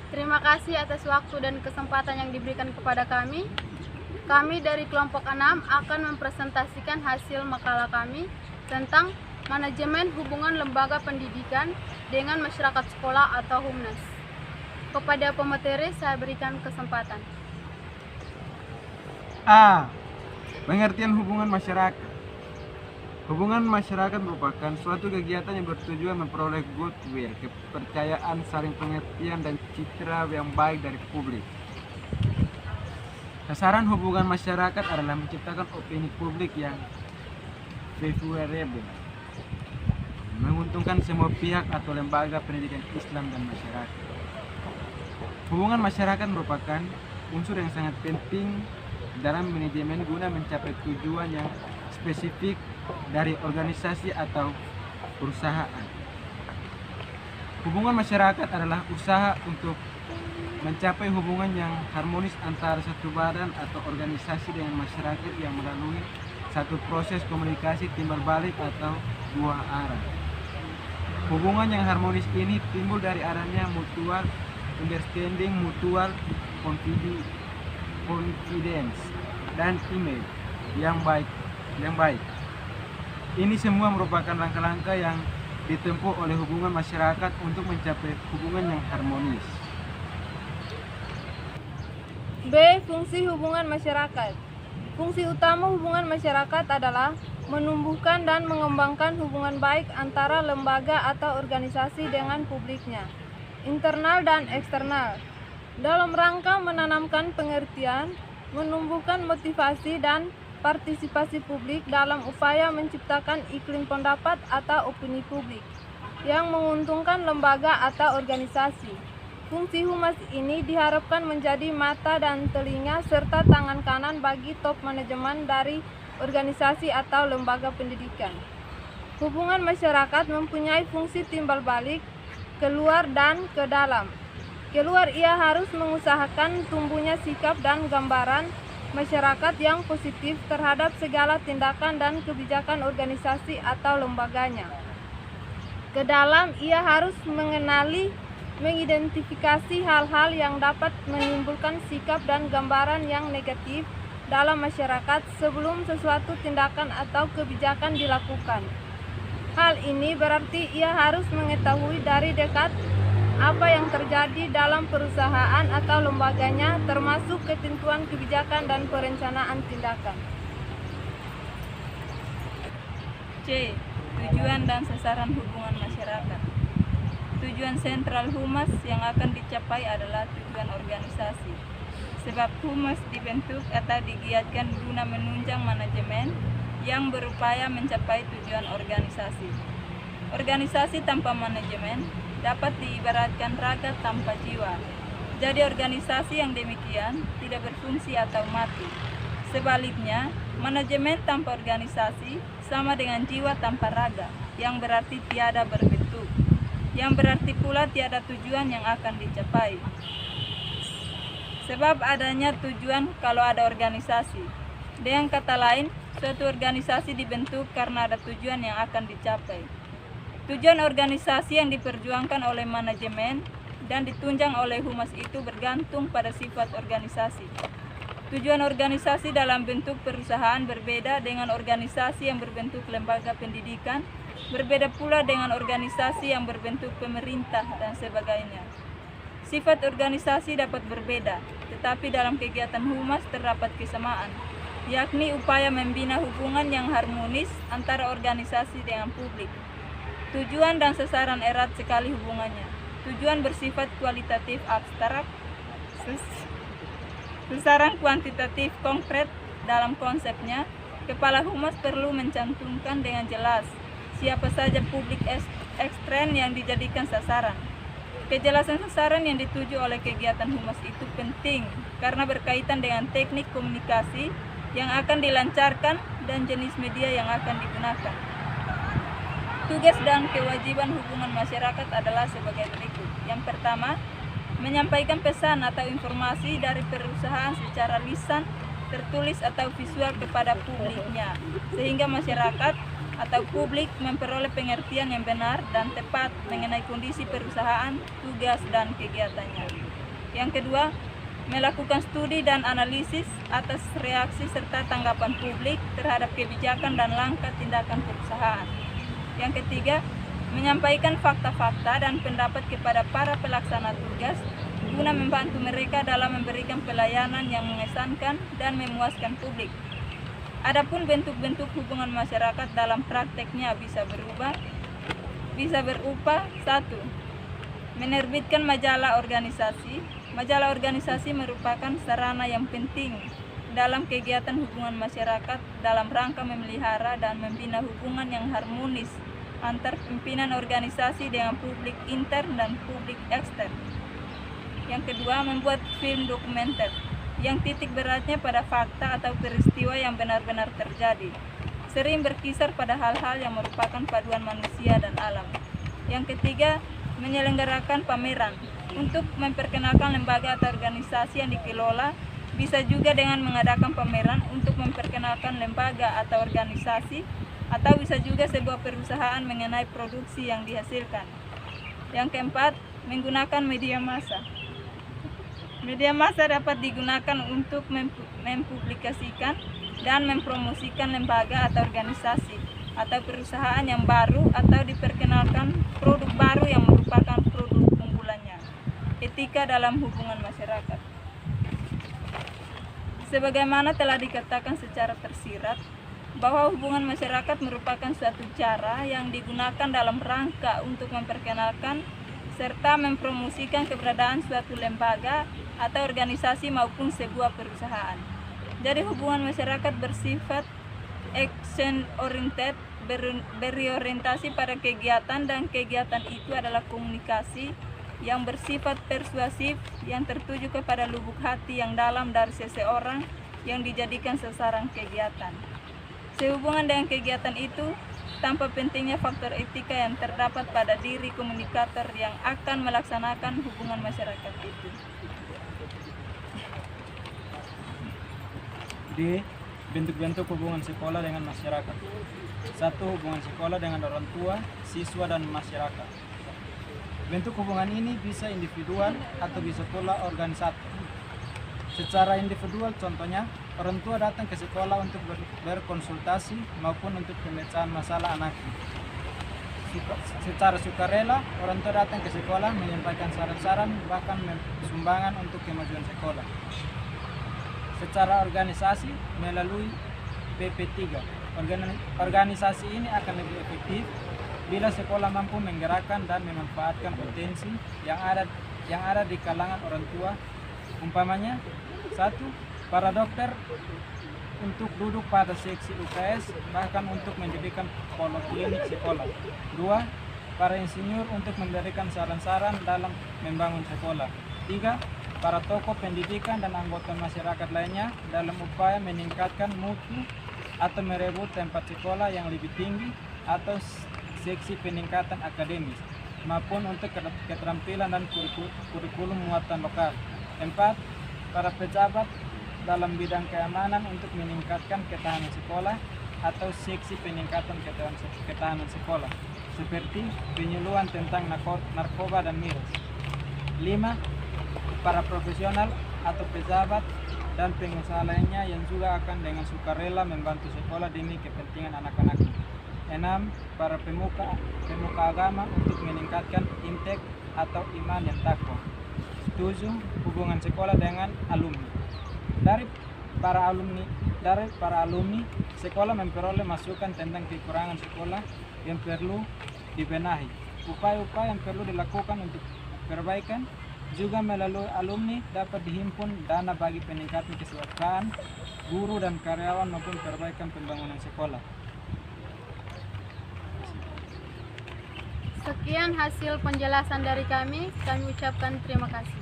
Terima kasih atas waktu dan kesempatan yang diberikan kepada kami. Kami dari kelompok 6 akan mempresentasikan hasil makalah kami tentang manajemen hubungan lembaga pendidikan dengan masyarakat sekolah atau HUMNAS. Kepada pemateri saya berikan kesempatan. A. Pengertian hubungan masyarakat. Hubungan masyarakat merupakan suatu kegiatan yang bertujuan memperoleh goodwill, kepercayaan, saling pengertian, dan citra yang baik dari publik. Sasaran hubungan masyarakat adalah menciptakan opini publik yang favorable, menguntungkan semua pihak atau lembaga pendidikan Islam dan masyarakat. Hubungan masyarakat merupakan unsur yang sangat penting dalam manajemen guna mencapai tujuan yang spesifik dari organisasi atau perusahaan. Hubungan masyarakat adalah usaha untuk mencapai hubungan yang harmonis antara satu badan atau organisasi dengan masyarakat yang melalui satu proses komunikasi timbal balik atau dua arah. Hubungan yang harmonis ini timbul dari adanya mutual understanding, mutual confidence, dan image yang baik. Ini semua merupakan langkah-langkah yang ditempuh oleh hubungan masyarakat untuk mencapai hubungan yang harmonis. B. Fungsi hubungan masyarakat. Fungsi utama hubungan masyarakat adalah menumbuhkan dan mengembangkan hubungan baik antara lembaga atau organisasi dengan publiknya, internal dan eksternal, dalam rangka menanamkan pengertian, menumbuhkan motivasi dan partisipasi publik dalam upaya menciptakan iklim pendapat atau opini publik yang menguntungkan lembaga atau organisasi. Fungsi humas ini diharapkan menjadi mata dan telinga serta tangan kanan bagi top manajemen dari organisasi atau lembaga pendidikan. Hubungan masyarakat mempunyai fungsi timbal balik keluar dan ke dalam. Keluar, ia harus mengusahakan tumbuhnya sikap dan gambaran masyarakat yang positif terhadap segala tindakan dan kebijakan organisasi atau lembaganya. Ke dalam, ia harus mengidentifikasi hal-hal yang dapat menimbulkan sikap dan gambaran yang negatif dalam masyarakat sebelum sesuatu tindakan atau kebijakan dilakukan. Hal ini berarti ia harus mengetahui dari dekat apa yang terjadi dalam perusahaan atau lembaganya, termasuk ketentuan kebijakan dan perencanaan tindakan. C. Tujuan dan sasaran hubungan masyarakat. Tujuan sentral humas yang akan dicapai adalah tujuan organisasi. Sebab humas dibentuk atau digiatkan guna menunjang manajemen yang berupaya mencapai tujuan organisasi. Organisasi tanpa manajemen dapat diibaratkan raga tanpa jiwa. Jadi organisasi yang demikian tidak berfungsi atau mati. Sebaliknya, manajemen tanpa organisasi sama dengan jiwa tanpa raga, yang berarti tiada berbentuk, yang berarti pula tiada tujuan yang akan dicapai. Sebab adanya tujuan kalau ada organisasi. Dengan kata lain, suatu organisasi dibentuk karena ada tujuan yang akan dicapai. Tujuan organisasi yang diperjuangkan oleh manajemen dan ditunjang oleh humas itu bergantung pada sifat organisasi. Tujuan organisasi dalam bentuk perusahaan berbeda dengan organisasi yang berbentuk lembaga pendidikan, berbeda pula dengan organisasi yang berbentuk pemerintah dan sebagainya. Sifat organisasi dapat berbeda, tetapi dalam kegiatan humas terdapat kesamaan, yakni upaya membina hubungan yang harmonis antara organisasi dengan publik. Tujuan dan sasaran erat sekali hubungannya. Tujuan bersifat kualitatif abstrak, sasaran kuantitatif konkret. Dalam konsepnya, kepala humas perlu mencantumkan dengan jelas siapa saja publik ekstern yang dijadikan sasaran. Kejelasan sasaran yang dituju oleh kegiatan humas itu penting karena berkaitan dengan teknik komunikasi yang akan dilancarkan dan jenis media yang akan digunakan. Tugas dan kewajiban hubungan masyarakat adalah sebagai berikut. Yang pertama, menyampaikan pesan atau informasi dari perusahaan secara lisan, tertulis atau visual kepada publiknya, sehingga masyarakat atau publik memperoleh pengertian yang benar dan tepat mengenai kondisi perusahaan, tugas, dan kegiatannya. Yang kedua, melakukan studi dan analisis atas reaksi serta tanggapan publik terhadap kebijakan dan langkah tindakan perusahaan. Yang ketiga, menyampaikan fakta-fakta dan pendapat kepada para pelaksana tugas guna membantu mereka dalam memberikan pelayanan yang mengesankan dan memuaskan publik. Adapun bentuk-bentuk hubungan masyarakat dalam prakteknya bisa berupa 1. Menerbitkan majalah organisasi. Majalah organisasi merupakan sarana yang penting dalam kegiatan hubungan masyarakat dalam rangka memelihara dan membina hubungan yang harmonis antar pimpinan organisasi dengan publik intern dan publik ekstern. Yang kedua, membuat film dokumenter yang titik beratnya pada fakta atau peristiwa yang benar-benar terjadi, sering berkisar pada hal-hal yang merupakan paduan manusia dan alam. Yang ketiga, menyelenggarakan pameran untuk memperkenalkan lembaga atau organisasi yang dikelola, bisa juga dengan mengadakan pameran untuk memperkenalkan lembaga atau organisasi, atau bisa juga sebuah perusahaan mengenai produksi yang dihasilkan. Yang keempat, menggunakan media massa. Media massa dapat digunakan untuk mempublikasikan dan mempromosikan lembaga atau organisasi atau perusahaan yang baru atau diperkenalkan produk baru yang merupakan produk unggulannya. Etika dalam hubungan masyarakat. Sebagaimana telah dikatakan secara tersirat, bahwa hubungan masyarakat merupakan suatu cara yang digunakan dalam rangka untuk memperkenalkan serta mempromosikan keberadaan suatu lembaga atau organisasi maupun sebuah perusahaan. Jadi hubungan masyarakat bersifat action oriented, berorientasi pada kegiatan, dan kegiatan itu adalah komunikasi yang bersifat persuasif yang tertuju kepada lubuk hati yang dalam dari seseorang yang dijadikan sasaran kegiatan. Sehubungan dengan kegiatan itu, tanpa pentingnya faktor etika yang terdapat pada diri komunikator yang akan melaksanakan hubungan masyarakat itu. D. Bentuk-bentuk hubungan sekolah dengan masyarakat. 1. Hubungan sekolah dengan orang tua, siswa, dan masyarakat. Bentuk hubungan ini bisa individual atau bisa pula organisatif. Secara individual, contohnya, orang tua datang ke sekolah untuk berkonsultasi maupun untuk pemecahan masalah anaknya. Secara sukarela, orang tua datang ke sekolah menyampaikan saran-saran, bahkan sumbangan untuk kemajuan sekolah. Secara organisasi, melalui PP3. Organisasi ini akan lebih efektif bila sekolah mampu menggerakkan dan memanfaatkan potensi yang ada di kalangan orang tua. Umpamanya, 1. Para dokter untuk duduk pada seksi UKS, bahkan untuk mendirikan poliklinik sekolah. 2. Para insinyur untuk memberikan saran-saran dalam membangun sekolah. 3. Para tokoh pendidikan dan anggota masyarakat lainnya dalam upaya meningkatkan mutu atau merebut tempat sekolah yang lebih tinggi atau seksi peningkatan akademis, maupun untuk keterampilan dan kurikulum muatan lokal. 4. Para pejabat dalam bidang keamanan untuk meningkatkan ketahanan sekolah atau seksi peningkatan ketahanan sekolah, seperti penyuluhan tentang narkoba dan miras. 5. Para profesional atau pejabat dan pengusaha lainnya yang juga akan dengan sukarela membantu sekolah demi kepentingan anak-anak. 6. Para pemuka agama untuk meningkatkan intek atau iman yang takwa. 7. Hubungan sekolah dengan alumni. Dari para alumni, sekolah memperoleh masukan tentang kekurangan sekolah yang perlu dibenahi, upaya-upaya yang perlu dilakukan untuk perbaikan. Juga melalui alumni dapat dihimpun dana bagi peningkatan kesejahteraan guru dan karyawan maupun perbaikan pembangunan sekolah. Sekian hasil penjelasan dari kami ucapkan terima kasih.